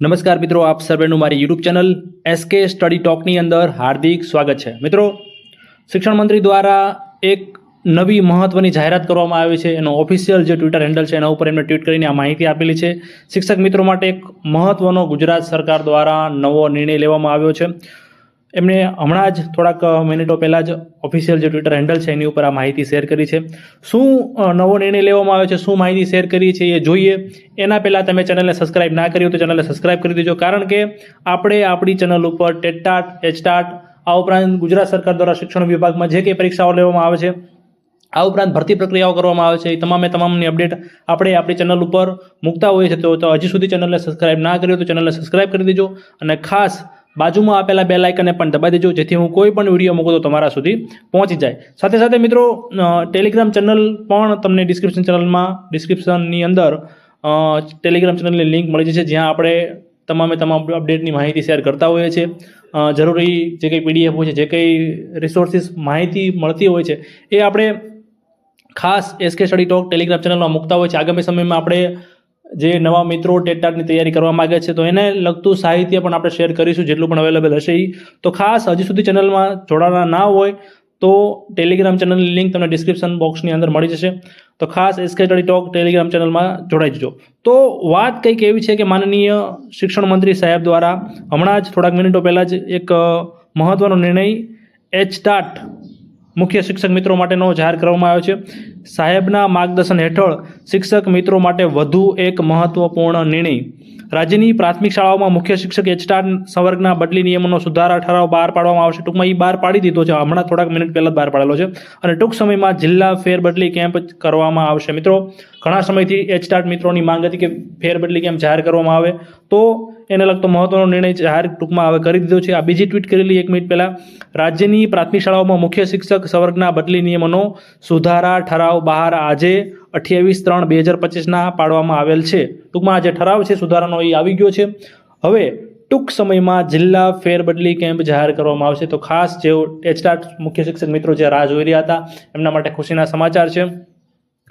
નમસ્કાર મિત્રો, આપ સર્વેનું મારી યુટ્યુબ ચેનલ એસકે સ્ટડી ટોકની અંદર હાર્દિક સ્વાગત છે। મિત્રો, શિક્ષણ મંત્રી દ્વારા એક નવી મહત્વની જાહેરાત કરવામાં આવી છે। એનો ઓફિશિયલ જે ટ્વિટર હેન્ડલ છે એના ઉપર એમણે ટ્વીટ કરીને આ માહિતી આપેલી છે। શિક્ષક મિત્રો માટે એક મહત્વનો ગુજરાત સરકાર દ્વારા નવો નિર્ણય લેવામાં આવ્યો છે। એમણે હમણાં જ થોડાક મિનિટો પહેલાં જ ઓફિશિયલ જે ટ્વિટર હેન્ડલ છે એની ઉપર આ માહિતી શેર કરી છે। શું નવો નિર્ણય લેવામાં આવ્યો છે, શું માહિતી શેર કરી છે એ જોઈએ। એના પહેલાં તમે ચેનલને સબસ્ક્રાઇબ ના કરી હોય તો ચેનલને સબસ્ક્રાઇબ કરી દેજો, કારણ કે આપણે આપણી ચેનલ ઉપર ટેટટાટ, એચટાટ, આ ઉપરાંત ગુજરાત સરકાર દ્વારા શિક્ષણ વિભાગમાં જે કંઈ પરીક્ષાઓ લેવામાં આવે છે, આ ઉપરાંત ભરતી પ્રક્રિયાઓ કરવામાં આવે છે, એ તમામની અપડેટ આપણે આપણી ચેનલ ઉપર મૂકતા હોઈએ છીએ। તો હજી સુધી ચેનલને સબસ્ક્રાઇબ ના કરી હોય તો ચેનલને સબસ્ક્રાઇબ કરી દેજો અને ખાસ બાજુમાં આપેલા બેલ આઇકનને પણ દબાવી દેજો, જેથી હું કોઈ પણ વિડીયો મૂકું તો તમારા સુધી પહોંચી જાય। સાથે સાથે મિત્રો, ટેલિગ્રામ ચેનલ પણ તમને ડિસ્ક્રિપ્શનની અંદર ટેલિગ્રામ ચેનલની લિંક મળી જશે, જ્યાં આપણે તમામ અપડેટની માહિતી શેર કરતા હોઈએ છીએ। જરૂરી જે કંઈ પીડીએફ હોય છે, જે કંઈ રિસોર્સિસ માહિતી મળતી હોય છે, એ આપણે ખાસ એસકે સ્ટડી ટોક ટેલિગ્રામ ચેનલમાં મૂકતા હોય છે। આગામી સમયમાં આપણે જે નવા મિત્રો ટેટટાટની તૈયારી કરવા માગે છે તો એને લગતું સાહિત્ય પણ આપણે શેર કરીશું, જેટલું પણ અવેલેબલ હશે એ। તો ખાસ હજી સુધી ચેનલમાં જોડાના ના હોય તો ટેલિગ્રામ ચેનલની લિંક તમને ડિસ્ક્રિપ્શન બોક્સની અંદર મળી જશે। તો ખાસ એસકે સ્ટડી ટોક ટેલિગ્રામ ચેનલમાં જોડાઈ જજો। તો વાત કંઈક એવી છે કે માનનીય શિક્ષણ મંત્રી સાહેબ દ્વારા હમણાં જ થોડાક મિનિટો પહેલાં જ એક મહત્વનો નિર્ણય એચટાટ મુખ્ય શિક્ષક મિત્રો માટેનો જાહેર કરવામાં આવ્યો છે। સાહેબના માર્ગદર્શન હેઠળ શિક્ષક મિત્રો માટે વધુ એક મહત્વપૂર્ણ નિર્ણય। રાજ્યની પ્રાથમિક શાળાઓમાં મુખ્ય શિક્ષક એચટાટ સંવર્ગના બદલી નિયમોનો સુધારા ઠરાવ બહાર પાડવામાં આવશે। ટૂંકમાં એ બહાર પાડી દીધો છે, હમણાં થોડાક મિનિટ પહેલાં બહાર પાડેલો છે અને ટૂંક સમયમાં જિલ્લા ફેરબદલી કેમ્પ કરવામાં આવશે। મિત્રો, ઘણા સમયથી એચટાટ મિત્રોની માંગ હતી કે ફેરબદલી કેમ્પ જાહેર કરવામાં આવે, તો એને લગતો મહત્વનો નિર્ણય જાહેર ટૂંકમાં હવે કરી દીધો છે। આ બીજી ટ્વીટ કરેલી 1 મિનિટ પહેલાં। રાજ્યની પ્રાથમિક શાળાઓમાં મુખ્ય શિક્ષક સંવર્ગના બદલી નિયમોનો સુધારા ઠરાવ બહાર આજે 28/3/2025 પાડવામાં આવેલ છે। ટૂંકમાં આ જે ઠરાવ છે સુધારાનો એ આવી ગયો છે। હવે ટૂંક સમયમાં જિલ્લા ફેરબદલી કેમ્પ જાહેર કરવામાં આવશે। તો ખાસ જેઓ એચટાટ મુખ્ય શિક્ષક મિત્રો જે રાહ જોઈ રહ્યા હતા એમના માટે ખુશીના સમાચાર છે।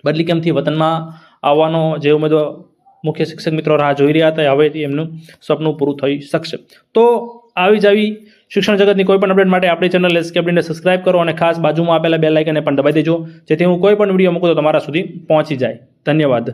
બદલી કેમ્પથી વતનમાં આવવાનો જે ઉમેદવાર મુખ્ય શિક્ષક મિત્રો રાહ જોઈ રહ્યા હતા, હવેથી એમનું સપનું પૂરું થઈ શકશે। તો આવી જ આવી શિક્ષણ જગતની કોઈ પણ અપડેટ માટે આપણી ચેનલ એસકે અપડેટને સબસ્ક્રાઇબ કરો અને ખાસ બાજુમાં આપેલા બેલ આઇકનને પણ દબાવી દેજો, જેથી હું કોઈ પણ વિડીયો મૂકું તો તમારા સુધી પહોંચી જાય। ધન્યવાદ।